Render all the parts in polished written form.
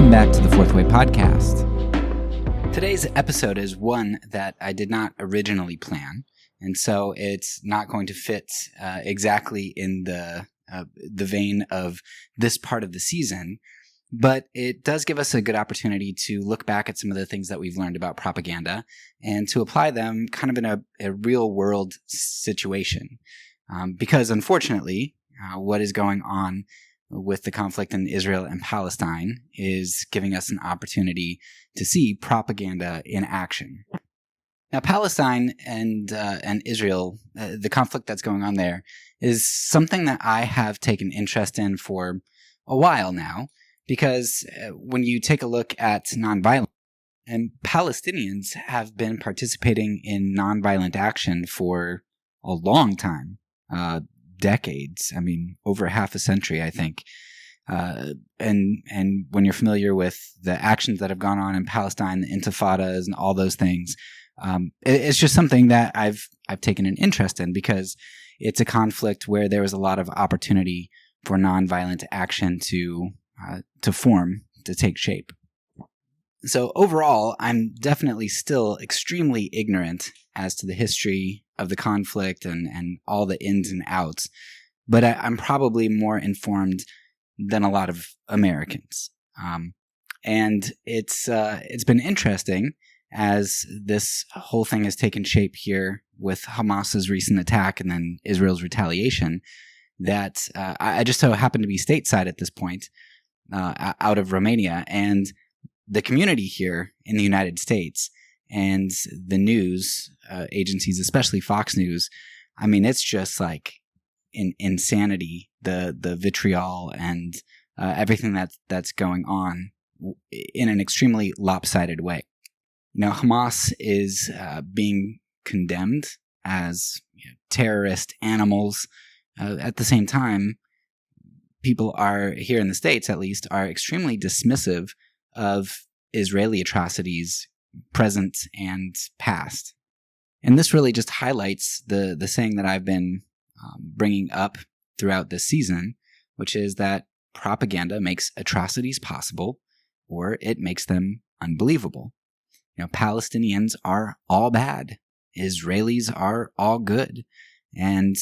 Welcome back to the Fourth Way Podcast. Today's episode is one that I did not originally plan, and so it's not going to fit exactly in the vein of this part of the season, but it does give us a good opportunity to look back at some of the things that we've learned about propaganda and to apply them kind of in a real-world situation. Because unfortunately, what is going on with the conflict in Israel and Palestine is giving us an opportunity to see propaganda in action. Now, Palestine and Israel, the conflict that's going on there, is something that I have taken interest in for a while now, because when you take a look at nonviolence, and Palestinians have been participating in nonviolent action for a long time, decades. I mean, over half a century, I think. And when you're familiar with the actions that have gone on in Palestine, the intifadas and all those things, it's just something that I've taken an interest in because it's a conflict where there was a lot of opportunity for nonviolent action to form, to take shape. So overall, I'm definitely still extremely ignorant as to the history of the conflict and all the ins and outs, but I'm probably more informed than a lot of Americans. And it's been interesting as this whole thing has taken shape here with Hamas's recent attack and then Israel's retaliation, that I just so happen to be stateside at this point, out of Romania, and the community here in the United States and the news agencies, especially Fox News, I mean, it's just like insanity, the vitriol and everything that's going on in an extremely lopsided way. You know, Hamas is being condemned as terrorist animals. At the same time, people are, here in the States at least, are extremely dismissive of Israeli atrocities, present and past. And this really just highlights the saying that I've been bringing up throughout this season, which is that propaganda makes atrocities possible, or it makes them unbelievable. You know, Palestinians are all bad. Israelis are all good. And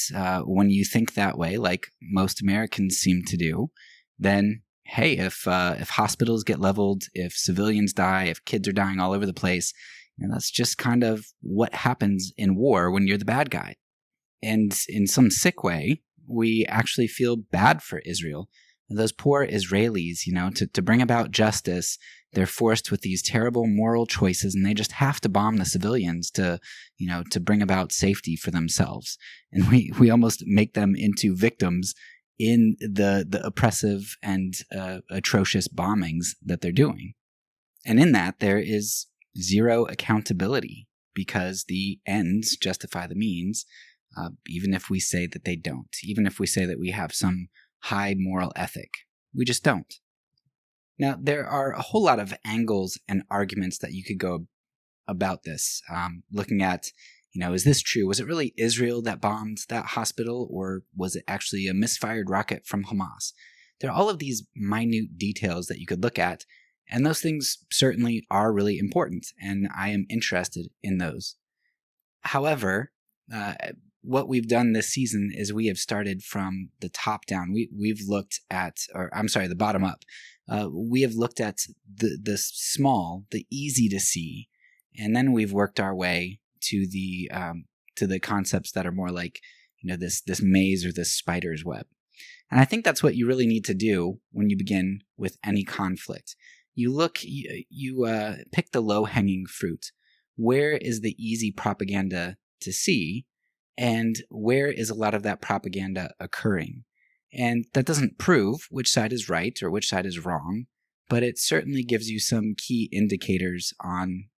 when you think that way, like most Americans seem to do, then hey, if hospitals get leveled, if civilians die, if kids are dying all over the place, that's just kind of what happens in war when you're the bad guy. And in some sick way, we actually feel bad for Israel. Those poor Israelis, to bring about justice, they're forced with these terrible moral choices, and they just have to bomb the civilians to bring about safety for themselves. And we almost make them into victims in the oppressive and atrocious bombings that they're doing. And in that, there is zero accountability because the ends justify the means, even if we say that they don't, even if we say that we have some high moral ethic. We just don't. Now, there are a whole lot of angles and arguments that you could go about this, looking at is this true? Was it really Israel that bombed that hospital, or was it actually a misfired rocket from Hamas? There are all of these minute details that you could look at, and those things certainly are really important, and I am interested in those. However, what we've done this season is we have started from the top down. We've looked at, the bottom up. We have looked at the small, the easy to see, and then we've worked our way to the concepts that are more like this maze or this spider's web. And I think that's what you really need to do when you begin with any conflict. You pick the low-hanging fruit. Where is the easy propaganda to see, and where is a lot of that propaganda occurring? And that doesn't prove which side is right or which side is wrong, but it certainly gives you some key indicators on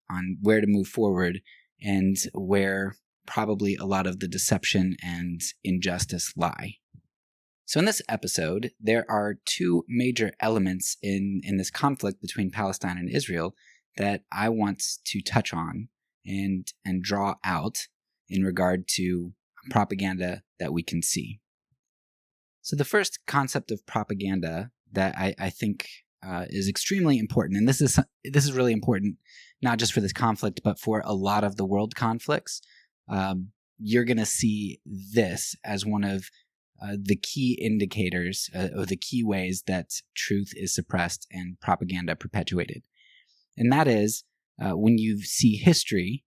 where to move forward and where probably a lot of the deception and injustice lie. So in this episode, there are two major elements in this conflict between Palestine and Israel that I want to touch on and draw out in regard to propaganda that we can see. So the first concept of propaganda that I think is extremely important. And this is really important, not just for this conflict, but for a lot of the world conflicts. You're going to see this as one of the key indicators or the key ways that truth is suppressed and propaganda perpetuated. And that is when you see history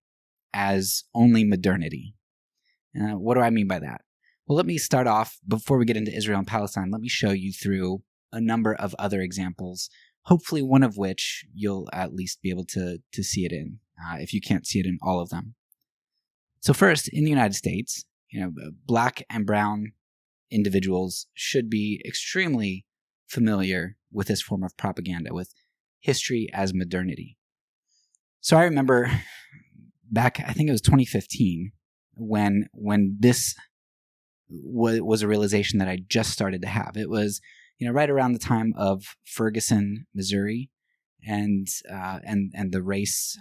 as only modernity. What do I mean by that? Well, let me start off, before we get into Israel and Palestine, let me show you through a number of other examples, hopefully one of which you'll at least be able to see it in, if you can't see it in all of them. So first, in the United States, black and brown individuals should be extremely familiar with this form of propaganda, with history as modernity. So I remember back, I think it was 2015, when this was a realization that I just started to have. It was, right around the time of Ferguson, Missouri, and the race.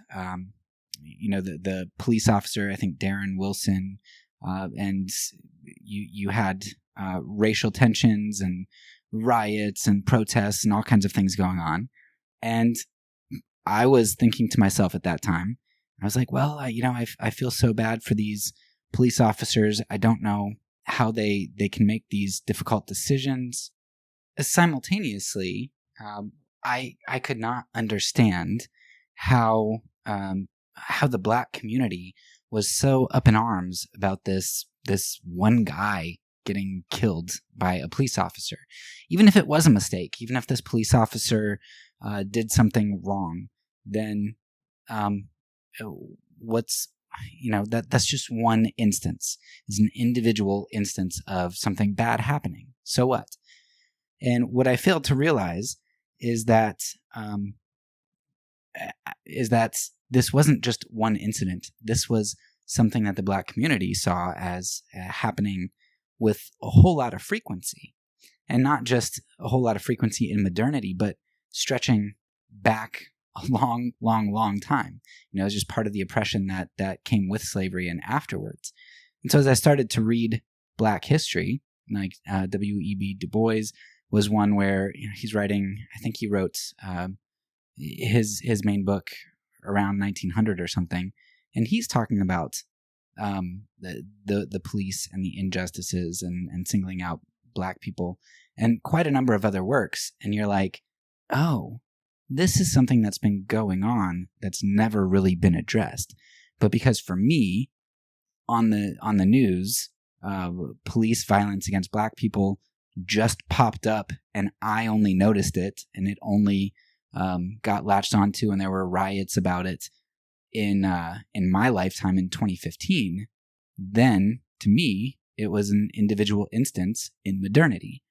The police officer, I think Darren Wilson, and you had racial tensions and riots and protests and all kinds of things going on. And I was thinking to myself at that time, I was like, well, I feel so bad for these police officers. I don't know how they can make these difficult decisions. Simultaneously, I could not understand how the black community was so up in arms about this one guy getting killed by a police officer. Even if it was a mistake, even if this police officer did something wrong, then that's just one instance. It's an individual instance of something bad happening. So what? And what I failed to realize is that this wasn't just one incident. This was something that the black community saw as happening with a whole lot of frequency, and not just a whole lot of frequency in modernity, but stretching back a long, long, long time. It was just part of the oppression that came with slavery and afterwards. And so as I started to read black history, like W.E.B. Du Bois was one where he's writing, I think he wrote his main book around 1900 or something, and he's talking about the police and the injustices and singling out black people, and quite a number of other works. And you're like, oh, this is something that's been going on that's never really been addressed. But because for me, on the news, police violence against black people just popped up, and I only noticed it, and it only got latched onto, and there were riots about it in my lifetime in 2015, then to me it was an individual instance in modernity.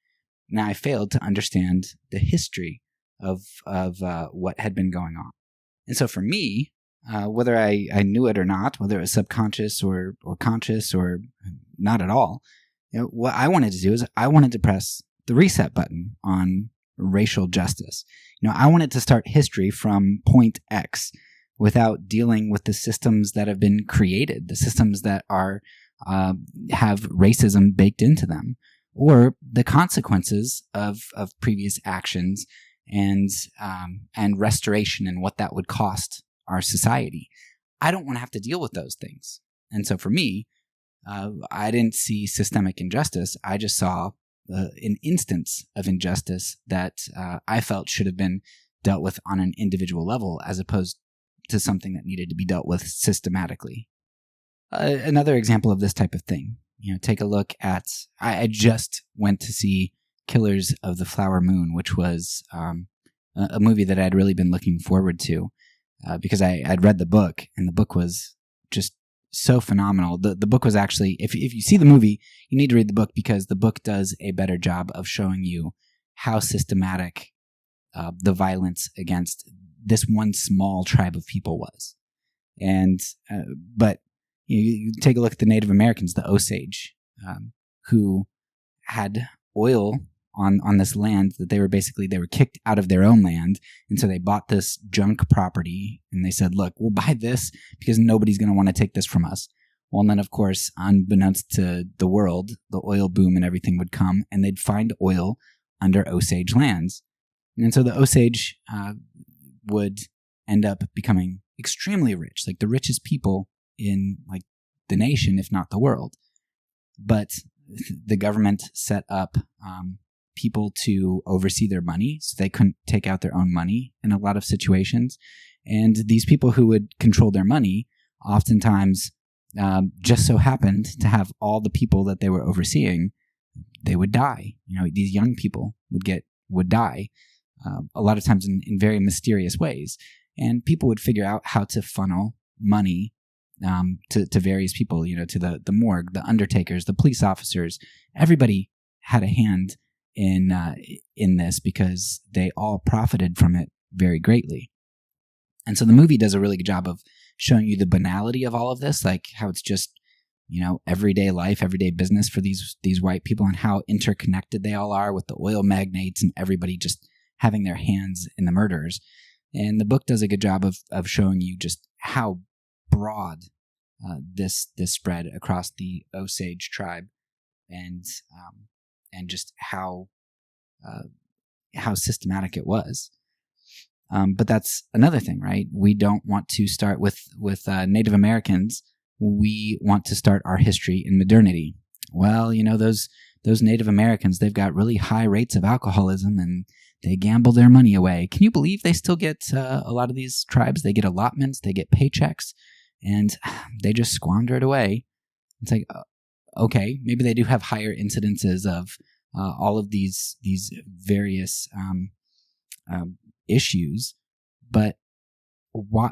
Now I failed to understand the history of what had been going on, and so for me, whether I knew it or not, whether it was subconscious or conscious or not at all, what I wanted to do is I wanted to press the reset button on racial justice. I wanted to start history from point X without dealing with the systems that have been created, the systems that have racism baked into them, or the consequences of previous actions and restoration and what that would cost our society. I don't want to have to deal with those things. And so for me, I didn't see systemic injustice. I just saw an instance of injustice that I felt should have been dealt with on an individual level, as opposed to something that needed to be dealt with systematically. Another example of this type of thing, take a look at, I just went to see Killers of the Flower Moon, which was a movie that I'd really been looking forward to because I'd read the book, and the book was just so phenomenal. The book was actually, if you see the movie, you need to read the book, because the book does a better job of showing you how systematic the violence against this one small tribe of people was. And but you take a look at the Native Americans, the Osage, who had oil on this land that they were kicked out of their own land, and so they bought this junk property, and they said, look, we'll buy this because nobody's going to want to take this from us. Well, and then of course, unbeknownst to the world, the oil boom and everything would come, and they'd find oil under Osage lands. And so the Osage would end up becoming extremely rich, like the richest people in like the nation, if not the world. But the government set up people to oversee their money, so they couldn't take out their own money in a lot of situations. And these people who would control their money oftentimes just so happened to have all the people that they were overseeing, they would die. These young people would die a lot of times in very mysterious ways. And people would figure out how to funnel money to various people, to the morgue, the undertakers, the police officers. Everybody had a hand in this because they all profited from it very greatly. And so the movie does a really good job of showing you the banality of all of this, like how it's just, everyday life, everyday business for these white people, and how interconnected they all are with the oil magnates and everybody just having their hands in the murders. And the book does a good job of showing you just how broad this spread across the Osage tribe, and just how systematic it was. But that's another thing, right? We don't want to start with Native Americans. We want to start our history in modernity. Well, those Native Americans, they've got really high rates of alcoholism and they gamble their money away. Can you believe they still get a lot of these tribes? They get allotments, they get paychecks, and they just squander it away. It's like, okay, maybe they do have higher incidences of all of these various issues, but what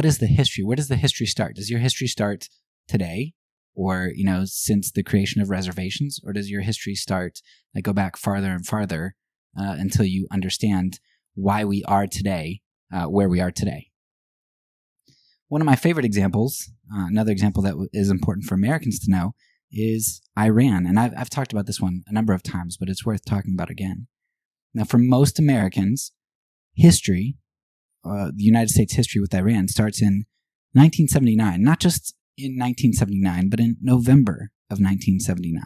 is the history? Where does the history start? Does your history start today, or since the creation of reservations, or does your history start go back farther and farther until you understand why we are today where we are today? One of my favorite examples, another example that is important for Americans to know, is Iran. And I've talked about this one a number of times, but it's worth talking about again. Now, for most Americans, history, the United States history with Iran starts in 1979, not just in 1979, but in November of 1979,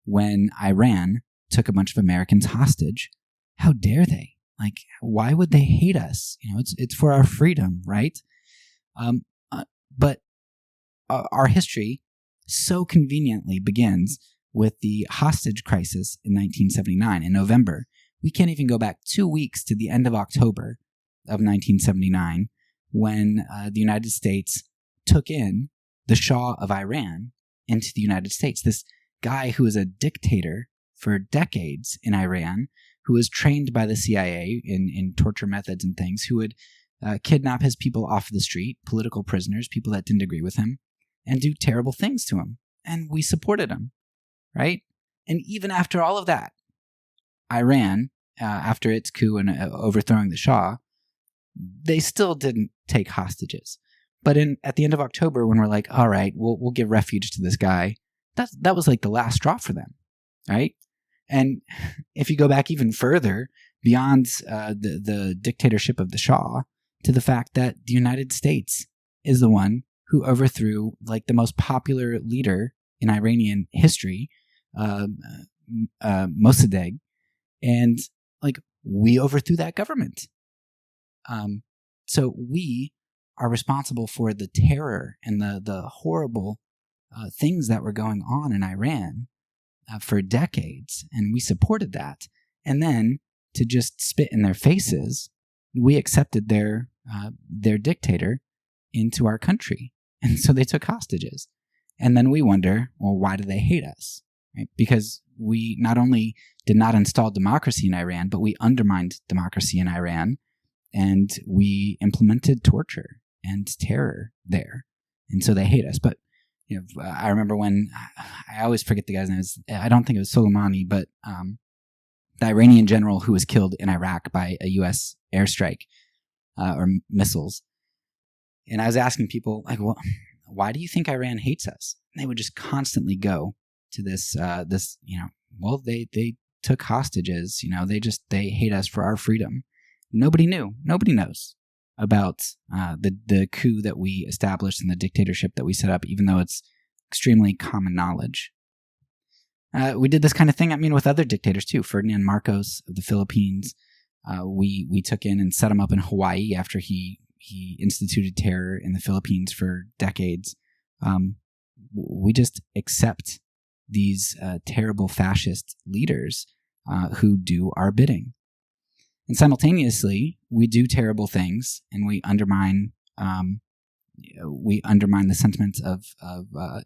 when Iran took a bunch of Americans hostage. How dare they? Why would they hate us? It's for our freedom, right? But our history so conveniently begins with the hostage crisis in 1979 in November. We can't even go back 2 weeks to the end of October of 1979 when the United States took in the Shah of Iran into the United States. This guy who was a dictator for decades in Iran, who was trained by the CIA in torture methods and things, who would kidnap his people off the street, political prisoners, people that didn't agree with him, and do terrible things to him. And we supported him, right? And even after all of that, Iran, after its coup and overthrowing the Shah, they still didn't take hostages. But at the end of October, when we're like, all right, we'll give refuge to this guy, that was like the last straw for them, right? And if you go back even further, beyond the dictatorship of the Shah, to the fact that the United States is the one who overthrew the most popular leader in Iranian history, Mossadegh, and we overthrew that government. So we are responsible for the terror and the horrible things that were going on in Iran for decades, and we supported that. And then to just spit in their faces, we accepted their dictator into our country, and so they took hostages. And then we wonder, well, why do they hate us? Right? Because we not only did not install democracy in Iran, but we undermined democracy in Iran, and we implemented torture and terror there, and so they hate us. But I remember when I always forget the guy's name. I don't think it was Soleimani, but the Iranian general who was killed in Iraq by a U.S. airstrike or missiles. And I was asking people, well, why do you think Iran hates us? And they would just constantly go to this, well, they took hostages, they hate us for our freedom. Nobody knew. Nobody knows about the coup that we established and the dictatorship that we set up, even though it's extremely common knowledge. We did this kind of thing, with other dictators too. Ferdinand Marcos of the Philippines, we took in and set him up in Hawaii after he instituted terror in the Philippines for decades. We just accept these terrible fascist leaders who do our bidding. And simultaneously, we do terrible things, and we undermine the sentiments of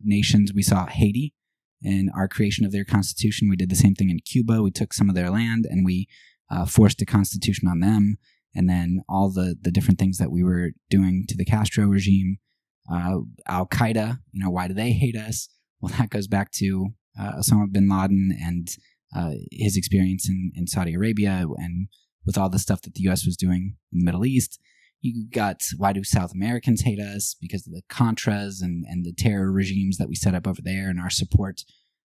nations. We saw Haiti in our creation of their constitution. We did the same thing in Cuba. We took some of their land and we forced a constitution on them. And then all the different things that we were doing to the Castro regime. Al-Qaeda, why do they hate us? Well, that goes back to Osama bin Laden and his experience in Saudi Arabia, and with all the stuff that the U.S. was doing in the Middle East. You got, why do South Americans hate us? Because of the Contras and the terror regimes that we set up over there, and our support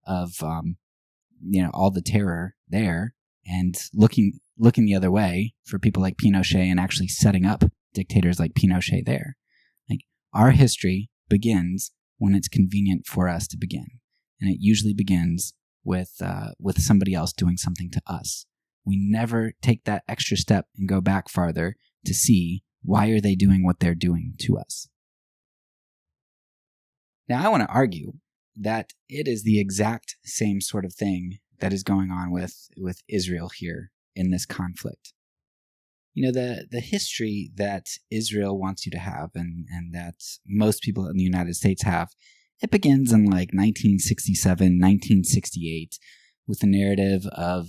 of all the terror there, and looking the other way for people like Pinochet and actually setting up dictators like Pinochet there. Like, our history begins when it's convenient for us to begin, and it usually begins with somebody else doing something to us. We never take that extra step and go back farther to see why are they doing what they're doing to us. Now, I want to argue that it is the exact same sort of thing that is going on with Israel here in this conflict. The history that Israel wants you to have and that most people in the United States have, it begins in like 1967, 1968, with the narrative of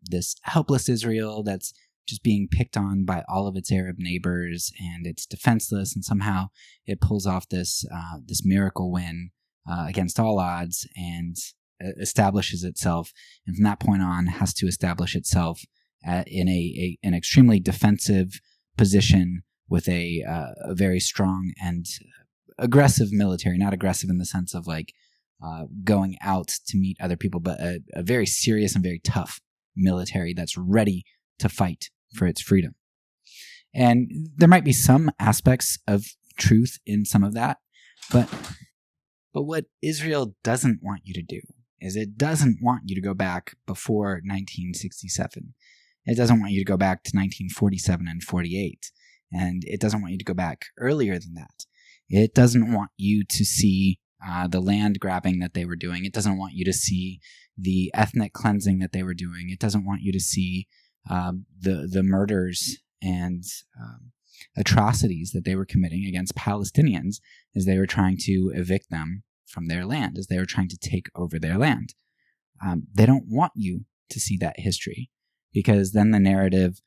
this helpless Israel that's just being picked on by all of its Arab neighbors, and it's defenseless, and somehow it pulls off this miracle win against all odds and establishes itself, and from that point on has to establish itself in an extremely defensive position with a very strong and aggressive military, not aggressive in the sense of like going out to meet other people, but a very serious and very tough military that's ready to fight for its freedom. And there might be some aspects of truth in some of that, but what Israel doesn't want you to do is it doesn't want you to go back before 1967. It doesn't want you to go back to 1947 and 48, and it doesn't want you to go back earlier than that. It doesn't want you to see the land grabbing that they were doing. It doesn't want you to see the ethnic cleansing that they were doing. It doesn't want you to see the murders and atrocities that they were committing against Palestinians as they were trying to evict them from their land, as they were trying to take over their land. They don't want you to see that history, because then the narrative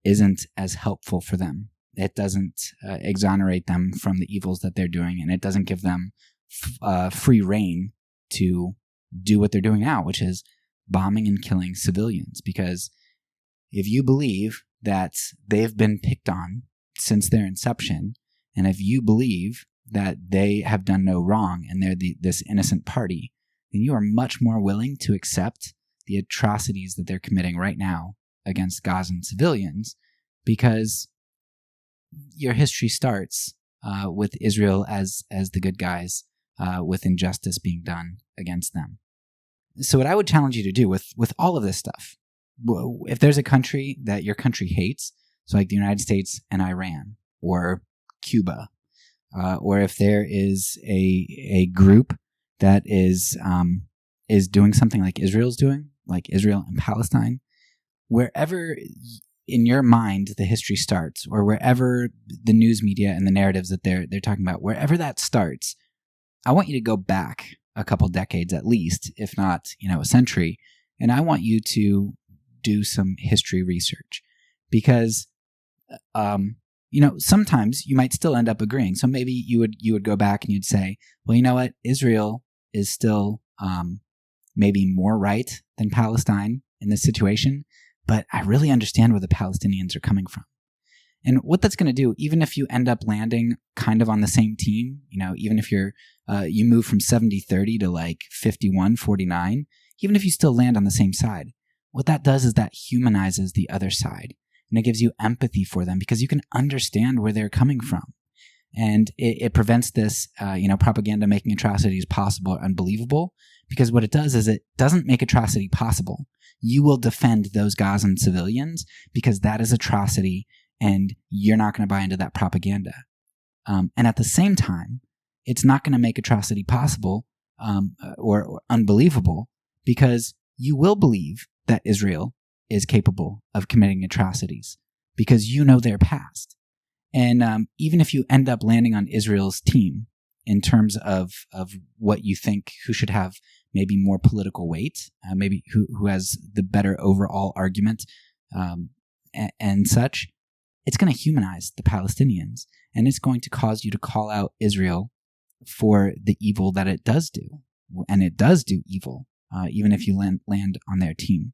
isn't as helpful for them. It doesn't exonerate them from the evils that they're doing, and it doesn't give them free rein to do what they're doing now, which is bombing and killing civilians. Because if you believe that they've been picked on since their inception, and if you believe that they have done no wrong and they're this innocent party, then you are much more willing to accept the atrocities that they're committing right now against Gazan civilians, because your history starts with Israel as the good guys, with injustice being done against them. So what I would challenge you to do with all of this stuff, if there's a country that your country hates, so like the United States and Iran or Cuba, or if there is a group that is doing something like Israel's doing, like Israel and Palestine, wherever in your mind the history starts, or wherever the news media and the narratives that they're talking about, wherever that starts, I want you to go back a couple decades at least, if not, a century, and I want you to do some history research, because sometimes you might still end up agreeing. So maybe you would go back and you'd say, well, you know what, Israel is still maybe more right than Palestine in this situation, but I really understand where the Palestinians are coming from. And what that's going to do, even if you end up landing kind of on the same team, even if you move from 70-30 to like 51-49, even if you still land on the same side, what that does is that humanizes the other side. And it gives you empathy for them, because you can understand where they're coming from. And it prevents this, propaganda making atrocities possible or unbelievable, because what it does is it doesn't make atrocity possible. You will defend those Gazan civilians because that is atrocity, and you're not going to buy into that propaganda. And at the same time, it's not going to make atrocity possible or unbelievable, because you will believe that Israel is capable of committing atrocities because you know their past. And even if you end up landing on Israel's team in terms of what you think, who should have maybe more political weight, maybe who has the better overall argument and such, it's going to humanize the Palestinians, and it's going to cause you to call out Israel for the evil that it does do. And it does do evil, even if you land on their team.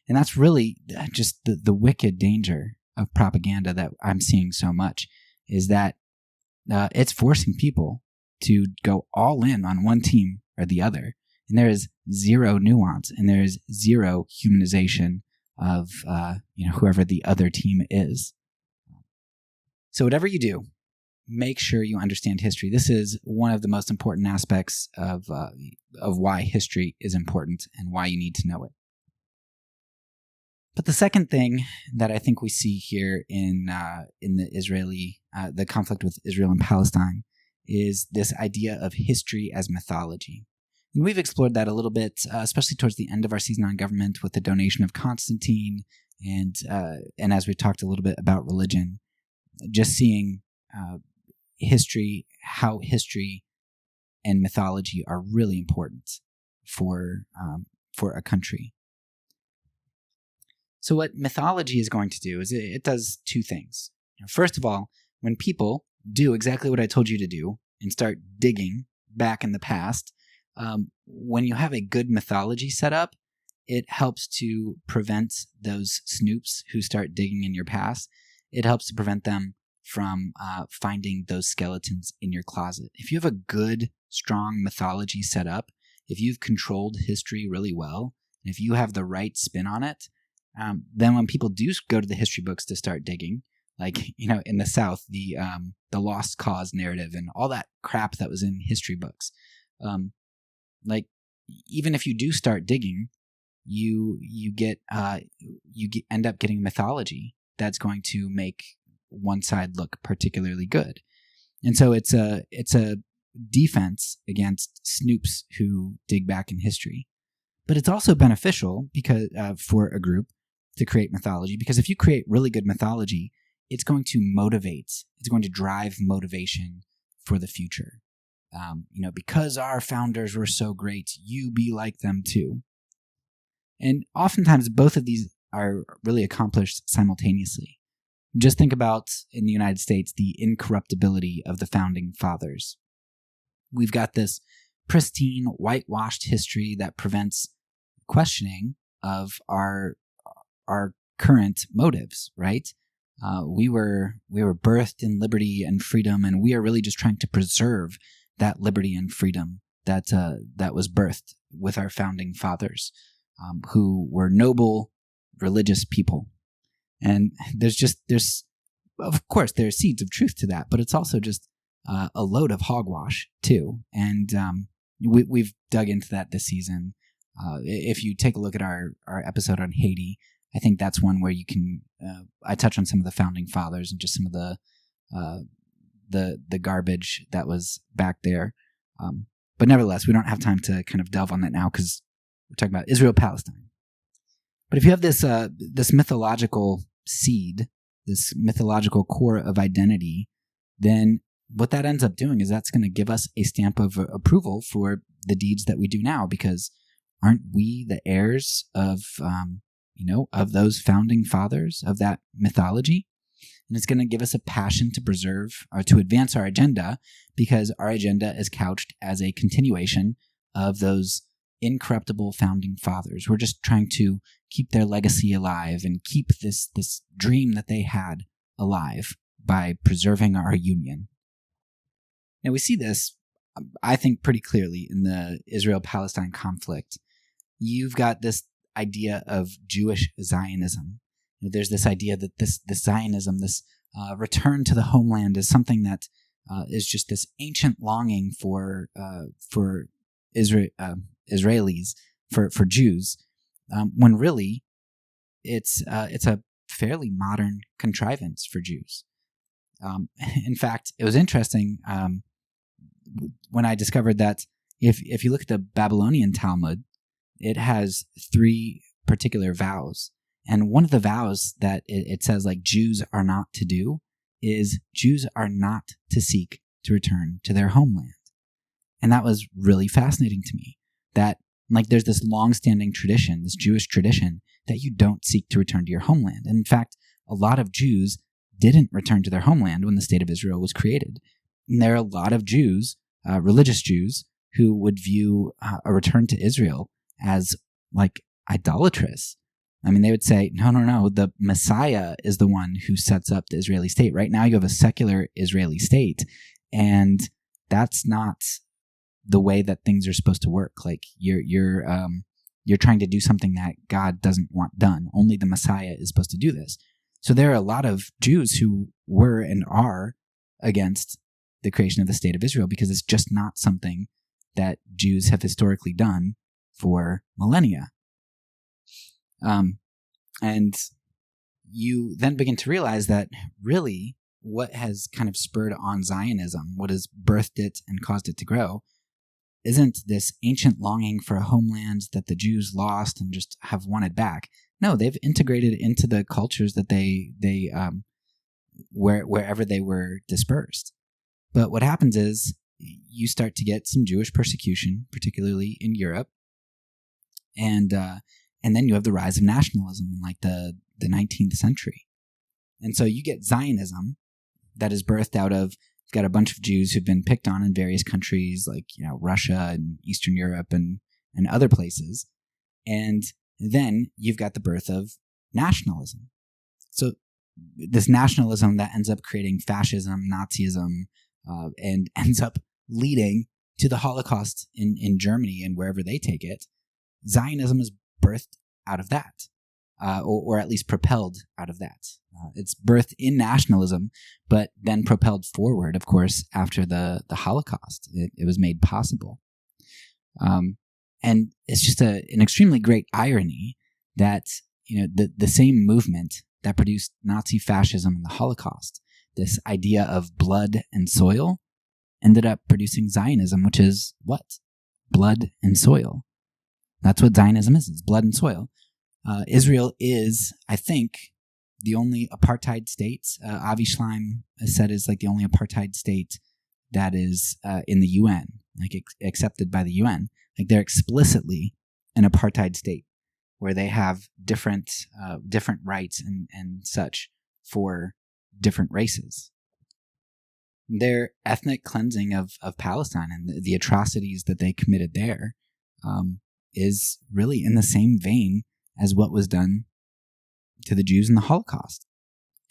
And that's really just the wicked danger of propaganda that I'm seeing so much, is that it's forcing people to go all in on one team or the other. And there is zero nuance, and there is zero humanization of whoever the other team is. So whatever you do, make sure you understand history. This is one of the most important aspects of why history is important and why you need to know it. But the second thing that I think we see here in the conflict with Israel and Palestine is this idea of history as mythology. And we've explored that a little bit, especially towards the end of our season on government with the donation of Constantine, and as we talked a little bit about religion, just seeing history, how history and mythology are really important for a country. So what mythology is going to do is it does two things. First of all, when people do exactly what I told you to do and start digging back in the past, when you have a good mythology set up, it helps to prevent those snoops who start digging in your past. It helps to prevent them from finding those skeletons in your closet. If you have a good, strong mythology set up, if you've controlled history really well, and if you have the right spin on it, then when people do go to the history books to start digging, like, in the South, the lost cause narrative and all that crap that was in history books, even if you do start digging, you end up getting mythology that's going to make one side look particularly good. And so it's a defense against snoops who dig back in history. But it's also beneficial because for a group to create mythology, because if you create really good mythology, it's going to motivate, it's going to drive motivation for the future. Because our founders were so great, you be like them too. And oftentimes both of these are really accomplished simultaneously. Just think about, in the United States, the incorruptibility of the founding fathers. We've got this pristine, whitewashed history that prevents questioning of our current motives, right? We were birthed in liberty and freedom, and we are really just trying to preserve that liberty and freedom that was birthed with our founding fathers, who were noble, religious people. And there's of course there are seeds of truth to that, but it's also just a load of hogwash too. And we've dug into that this season. If you take a look at our episode on Haiti, I think that's one where you can. I touch on some of the founding fathers and just some of the garbage that was back there. But nevertheless, we don't have time to kind of delve on that now because we're talking about Israel-Palestine. But if you have this mythological seed, this mythological core of identity, then what that ends up doing is that's going to give us a stamp of approval for the deeds that we do now, because aren't we the heirs of those founding fathers, of that mythology? And it's going to give us a passion to preserve or to advance our agenda, because our agenda is couched as a continuation of those incorruptible founding fathers. We're just trying to keep their legacy alive and keep this dream that they had alive by preserving our union. Now we see this, I think, pretty clearly in the Israel-Palestine conflict. You've got this idea of Jewish Zionism. There's this idea that this Zionism, this return to the homeland, is something that is just this ancient longing for Israelis, for Jews, when really it's a fairly modern contrivance for Jews. In fact, it was interesting when I discovered that if you look at the Babylonian Talmud, it has 3 particular vows. And one of the vows that it says like Jews are not to do is Jews are not to seek to return to their homeland. And that was really fascinating to me, that like there's this long-standing tradition, this Jewish tradition, that you don't seek to return to your homeland. And in fact, a lot of Jews didn't return to their homeland when the state of Israel was created. And there are a lot of Jews, religious Jews, who would view a return to Israel as like idolatrous. I mean, they would say, no, the Messiah is the one who sets up the Israeli state. Right now you have a secular Israeli state, and that's not the way that things are supposed to work. Like you're trying to do something that God doesn't want done. Only the Messiah is supposed to do this. So there are a lot of Jews who were and are against the creation of the state of Israel because it's just not something that Jews have historically done for millennia. And you then begin to realize that really what has kind of spurred on Zionism, what has birthed it and caused it to grow, isn't this ancient longing for a homeland that the Jews lost and just have wanted back. No, they've integrated into the cultures that they wherever they were dispersed. But what happens is you start to get some Jewish persecution, particularly in Europe, and then you have the rise of nationalism in like the 19th century. And so you get Zionism that is birthed out of, you've got a bunch of Jews who've been picked on in various countries like, Russia and Eastern Europe and other places. And then you've got the birth of nationalism. So this nationalism that ends up creating fascism, Nazism, and ends up leading to the Holocaust in Germany and wherever they take it. Zionism is birthed out of that, or at least propelled out of that. It's birthed in nationalism, but then propelled forward, of course, after the Holocaust. It was made possible. And it's just an extremely great irony that the same movement that produced Nazi fascism and the Holocaust, this idea of blood and soil, ended up producing Zionism, which is what? Blood and soil. That's what Zionism is. It's blood and soil. Israel is, I think, the only apartheid state. Avi Shlaim has said is like the only apartheid state that is in the UN, like accepted by the UN. Like they're explicitly an apartheid state where they have different rights and such for different races. Their ethnic cleansing of Palestine and the atrocities that they committed there is really in the same vein as what was done to the Jews in the Holocaust.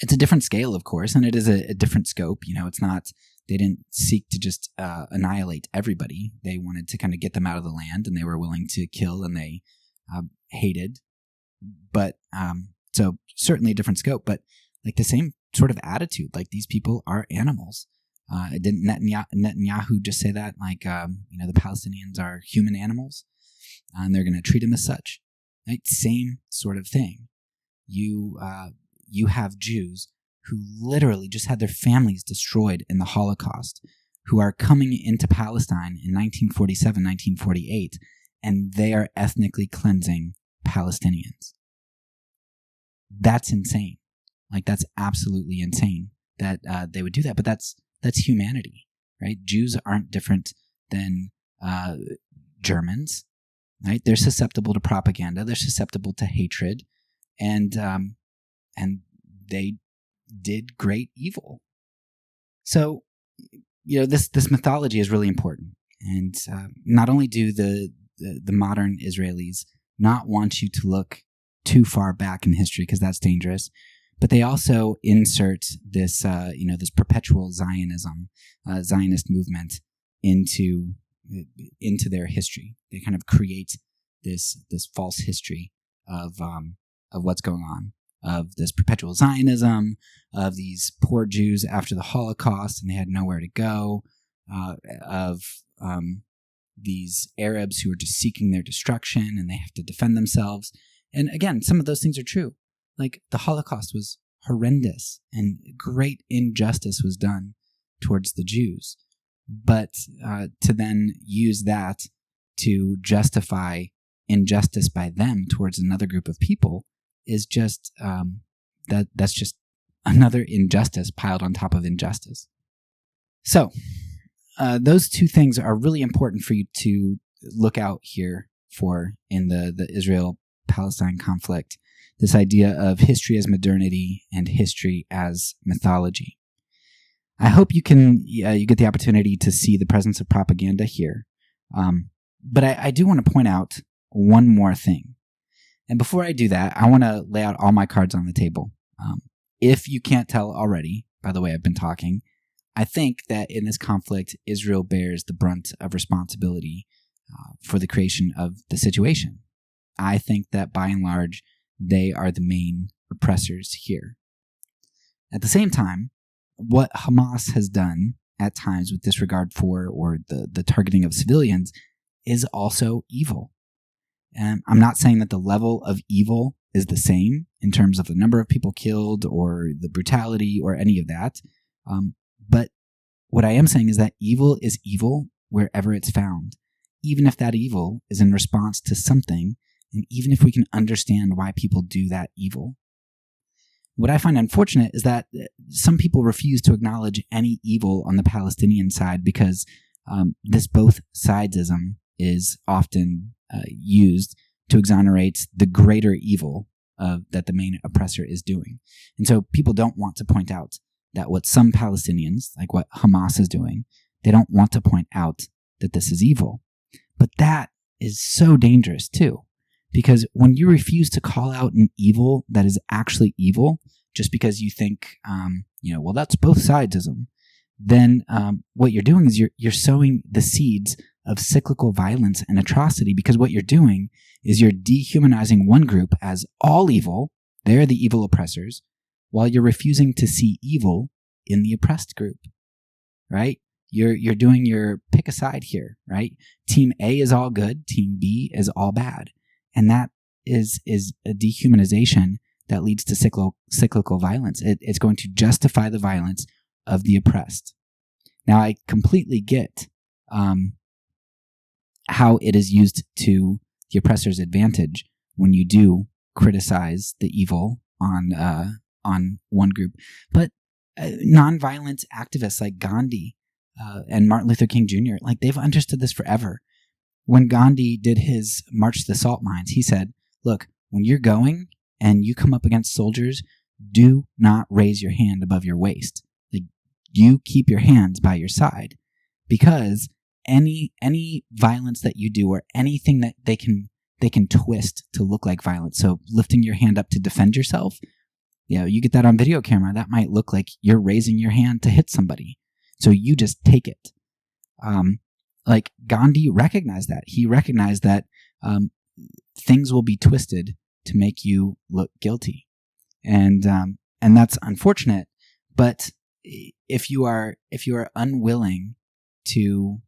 It's a different scale, of course, and it is a different scope. It's not, they didn't seek to just annihilate everybody. They wanted to kind of get them out of the land, and they were willing to kill, and they hated. But so certainly a different scope, but like the same sort of attitude. Like these people are animals. Didn't Netanyahu just say that? Like, the Palestinians are human animals, and they're going to treat them as such. Right? Same sort of thing. You have Jews who literally just had their families destroyed in the Holocaust, who are coming into Palestine in 1947, 1948, and they are ethnically cleansing Palestinians. That's insane. Like, that's absolutely insane that they would do that. But that's humanity, right? Jews aren't different than Germans, right? They're susceptible to propaganda. They're susceptible to hatred, and they did great evil. So, this mythology is really important. And not only do the modern Israelis not want you to look too far back in history, because that's dangerous, but they also insert this, this perpetual Zionism, Zionist movement into their history. They kind of create this false history of what's going on. of this perpetual Zionism, of these poor Jews after the Holocaust and they had nowhere to go, of these Arabs who are just seeking their destruction and they have to defend themselves. And again, some of those things are true. Like the Holocaust was horrendous and great injustice was done towards the Jews. But to then use that to justify injustice by them towards another group of people is just that's just another injustice piled on top of injustice. So those two things are really important for you to look out here for in the Israel-Palestine conflict. This idea of history as modernity and history as mythology. I hope you get the opportunity to see the presence of propaganda here. But I do want to point out one more thing. And before I do that, I want to lay out all my cards on the table. If you can't tell already, by the way I've been talking, I think that in this conflict, Israel bears the brunt of responsibility for the creation of the situation. I think that by and large, they are the main oppressors here. At the same time, what Hamas has done at times with disregard for or the targeting of civilians is also evil. And I'm not saying that the level of evil is the same in terms of the number of people killed or the brutality or any of that. But what I am saying is that evil is evil wherever it's found, even if that evil is in response to something, and even if we can understand why people do that evil. What I find unfortunate is that some people refuse to acknowledge any evil on the Palestinian side because this both sidesism is often used to exonerate the greater evil that the main oppressor is doing. And so people don't want to point out that what some Palestinians, like what Hamas is doing, they don't want to point out that this is evil. But that is so dangerous too. Because when you refuse to call out an evil that is actually evil, just because you think, well, that's both sidesism, then what you're doing is you're sowing the seeds of cyclical violence and atrocity, because what you're doing is you're dehumanizing one group as all evil, they're the evil oppressors, while you're refusing to see evil in the oppressed group, right? You're doing your pick a side here, right? Team A is all good, Team B is all bad. And that is a dehumanization that leads to cyclical violence. It's going to justify the violence of the oppressed. Now, I completely get how it is used to the oppressor's advantage when you do criticize the evil on one group. But nonviolent activists like Gandhi and Martin Luther King Jr., like they've understood this forever. When Gandhi did his March to the Salt Mines, he said, look, when you're going and you come up against soldiers, do not raise your hand above your waist. Like, you keep your hands by your side, because any violence that you do or anything that they can twist to look like violence. So lifting your hand up to defend yourself, you get that on video camera. That might look like you're raising your hand to hit somebody. So you just take it. Like Gandhi recognized that. He recognized that things will be twisted to make you look guilty, and that's unfortunate. But if you are unwilling to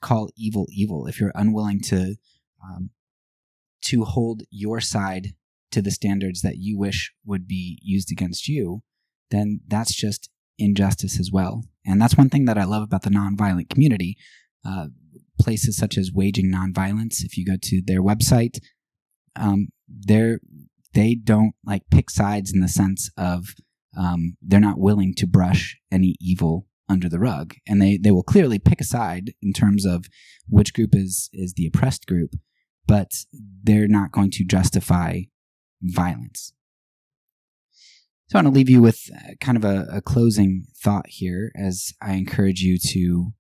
call evil evil, if you're unwilling to hold your side to the standards that you wish would be used against you, then that's just injustice as well. And that's one thing that I love about the nonviolent community. Places such as Waging Nonviolence, if you go to their website, they don't like pick sides in the sense of they're not willing to brush any evil under the rug, and they will clearly pick a side in terms of which group is the oppressed group, but they're not going to justify violence. So I want to leave you with kind of a closing thought here, as I encourage you to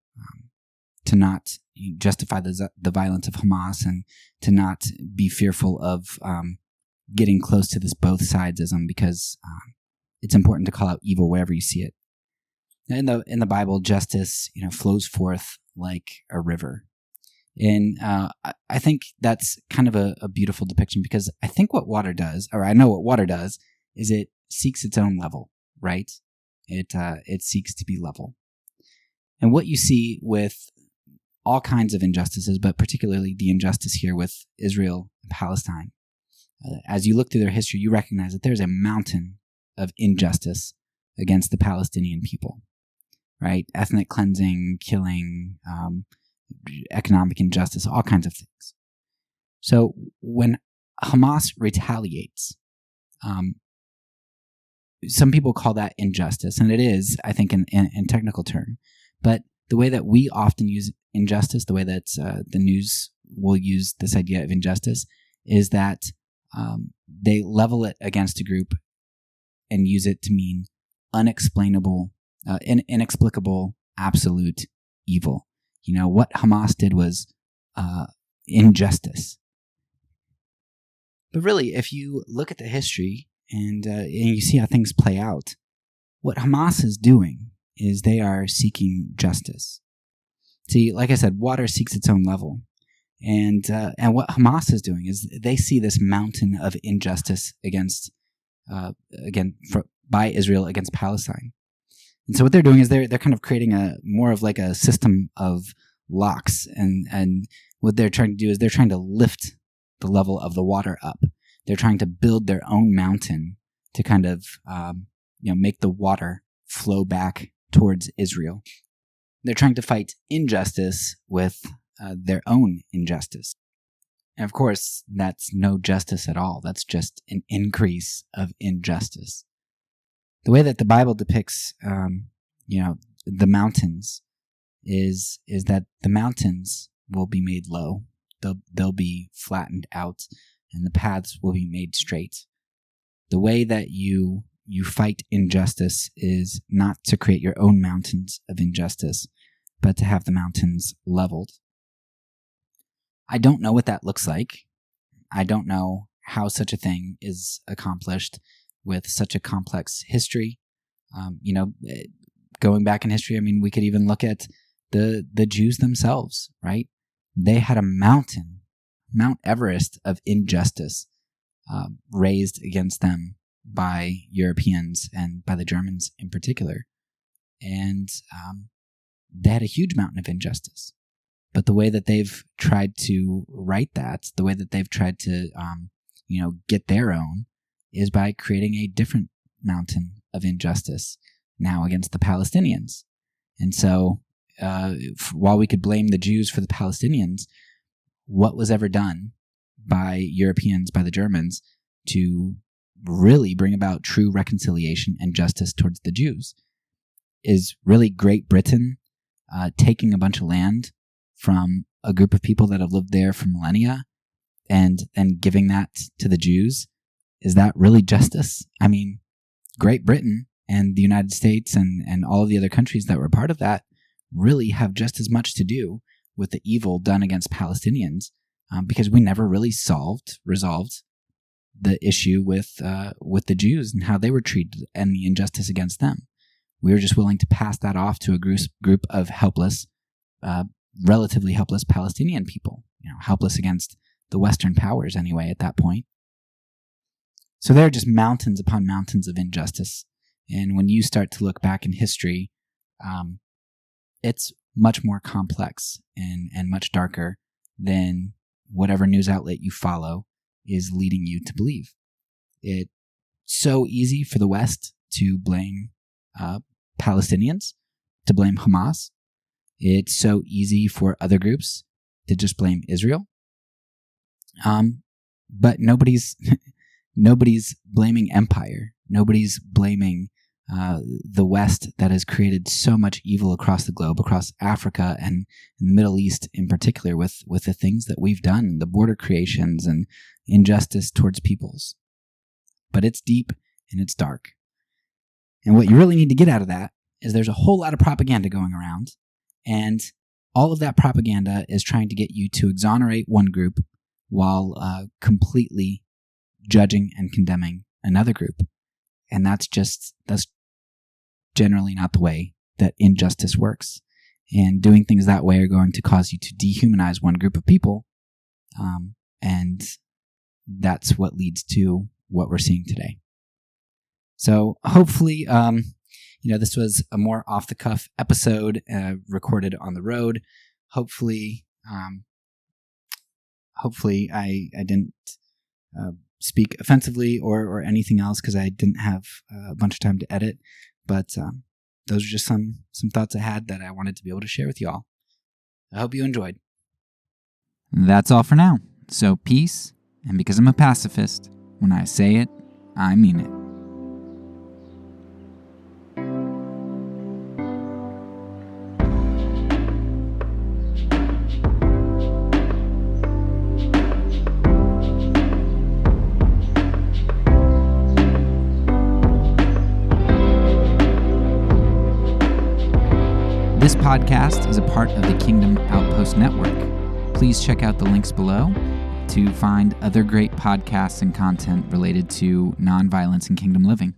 not justify the violence of Hamas, and to not be fearful of getting close to this both sidesism, because it's important to call out evil wherever you see it. In the Bible, justice flows forth like a river, and I think that's kind of a beautiful depiction, because I think what water does, or I know what water does, is it seeks its own level, right? It seeks to be level. And what you see with all kinds of injustices, but particularly the injustice here with Israel and Palestine, as you look through their history, you recognize that there's a mountain of injustice against the Palestinian people, right? Ethnic cleansing, killing, economic injustice, all kinds of things. So when Hamas retaliates, some people call that injustice, and it is, I think, in technical term. But the way that we often use injustice, the way that the news will use this idea of injustice, is that they level it against a group and use it to mean unexplainable, inexplicable, absolute evil. What Hamas did was injustice. But really, if you look at the history and you see how things play out, what Hamas is doing is they are seeking justice. See, like I said, water seeks its own level. And what Hamas is doing is they see this mountain of injustice by Israel against Palestine. And so what they're doing is they're kind of creating more of like a system of locks. And what they're trying to do is they're trying to lift the level of the water up. They're trying to build their own mountain to kind of make the water flow back towards Israel. They're trying to fight injustice with their own injustice. And of course, that's no justice at all. That's just an increase of injustice. The way that the Bible depicts, the mountains is that the mountains will be made low. They'll be flattened out, and the paths will be made straight. The way that you fight injustice is not to create your own mountains of injustice, but to have the mountains leveled. I don't know what that looks like. I don't know how such a thing is accomplished with such a complex history. Going back in history, we could even look at the Jews themselves, right? They had a mountain, Mount Everest of injustice raised against them by Europeans and by the Germans in particular. And they had a huge mountain of injustice. But the way that they've tried to right that, the way that they've tried to, get their own, is by creating a different mountain of injustice now against the Palestinians. And so, while we could blame the Jews for the Palestinians, what was ever done by Europeans, by the Germans, to really bring about true reconciliation and justice towards the Jews is really Great Britain taking a bunch of land from a group of people that have lived there for millennia and giving that to the Jews. Is that really justice? Great Britain and the United States and all of the other countries that were part of that really have just as much to do with the evil done against Palestinians, because we never really resolved the issue with the Jews and how they were treated and the injustice against them. We were just willing to pass that off to a group of helpless, relatively helpless Palestinian people, helpless against the Western powers anyway at that point. So there are just mountains upon mountains of injustice. And when you start to look back in history, it's much more complex and much darker than whatever news outlet you follow is leading you to believe. It's so easy for the West to blame Palestinians, to blame Hamas. It's so easy for other groups to just blame Israel. But nobody's blaming empire. Nobody's blaming the West that has created so much evil across the globe, across Africa and in the Middle East in particular, with the things that we've done, the border creations and injustice towards peoples. But it's deep and it's dark. And what you really need to get out of that is there's a whole lot of propaganda going around, and all of that propaganda is trying to get you to exonerate one group while completely judging and condemning another group. And that's generally not the way that injustice works. And doing things that way are going to cause you to dehumanize one group of people. And that's what leads to what we're seeing today. So hopefully, this was a more off-the-cuff episode recorded on the road. Hopefully, I didn't speak offensively or anything else because I didn't have a bunch of time to edit. But those are just some thoughts I had that I wanted to be able to share with y'all. I hope you enjoyed. That's all for now. So peace, and because I'm a pacifist, when I say it, I mean it. This podcast is a part of the Kingdom Outpost Network. Please check out the links below to find other great podcasts and content related to nonviolence and kingdom living.